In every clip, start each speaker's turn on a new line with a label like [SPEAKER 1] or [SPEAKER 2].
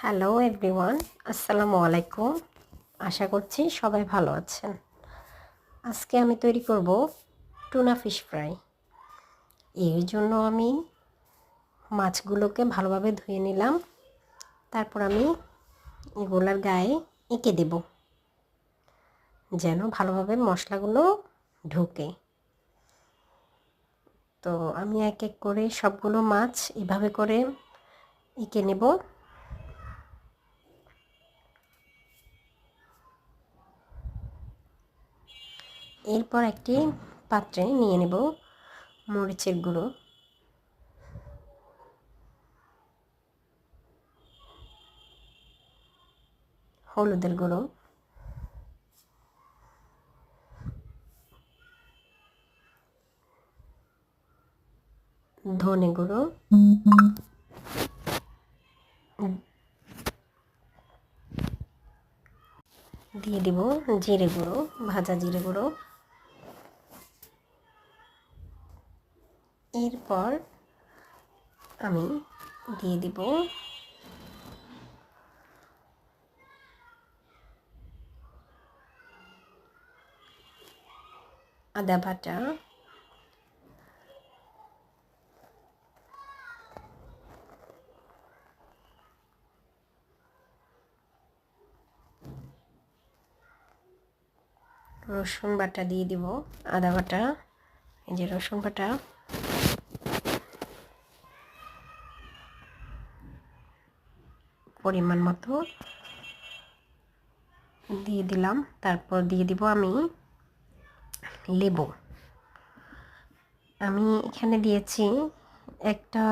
[SPEAKER 1] Hello everyone, আসসালামু আলাইকুম। আশা করছি সবাই ভালো আছেন। আজকে আমি তৈরি করব টুনা ফিশ ফ্রাই। এর জন্য আমি মাছগুলোকে ভালোভাবে ধুয়ে নিলাম। তারপর আমি এগুলোর গায়ে এঁকে দেব যেন ভালোভাবে মশলাগুলো ঢোকে। তো আমি এক এক করে সবগুলো মাছ এভাবে করে এঁকে নেব। এরপর একটি পাত্রে নিয়ে নেব মরিচের গুঁড়ো, হলুদের গুঁড়ো, ধনে গুঁড়ো, দিয়ে দিব জিরে গুঁড়ো, ভাজা জিরে গুঁড়ো। এরপর আমি দিয়ে দিব আদা বাটা, রসুন বাটা দিয়ে দিব, আদা বাটা, এই যে রসুন বাটা, পরিমাণ মতো দিয়ে দিলাম। তারপর দিয়ে দিব আমি লেবু। আমি এখানে দিয়েছি একটা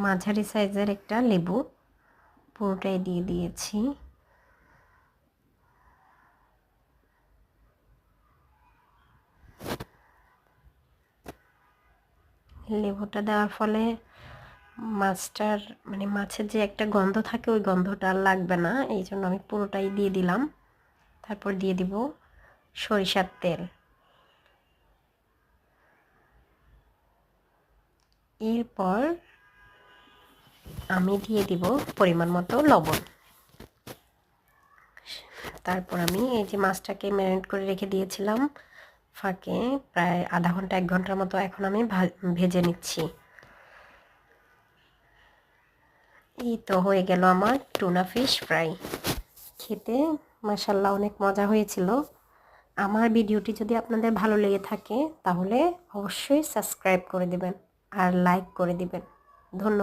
[SPEAKER 1] মাঝারি সাইজের একটা লেবু, পুরোটাই দিয়ে দিয়েছি। লেবুটা দেওয়ার ফলে মাছটার মাছের যে একটা গন্ধ থাকে ওই গন্ধটা আর লাগবে না, এই জন্য আমি পুরোটাই দিয়ে দিলাম। তারপর দিয়ে দিব সরিষার তেল। এরপর আমি দিয়ে দিব পরিমাণ মতো লবণ। তারপর আমি এই যে মাছটাকে ম্যারিনেট করে রেখে দিয়েছিলাম ফাঁকে প্রায় আধা ঘন্টা 1 ঘন্টার মতো, এখন আমি ভেজে নিচ্ছি। এই তো হয়ে গেল আমার টুনা ফিশ ফ্রাই। খেতে মাশাআল্লাহ অনেক মজা হয়েছিল। আমার ভিডিওটি যদি আপনাদের ভালো লেগে থাকে তাহলে অবশ্যই সাবস্ক্রাইব করে দিবেন আর লাইক করে দিবেন। ধন্যবাদ।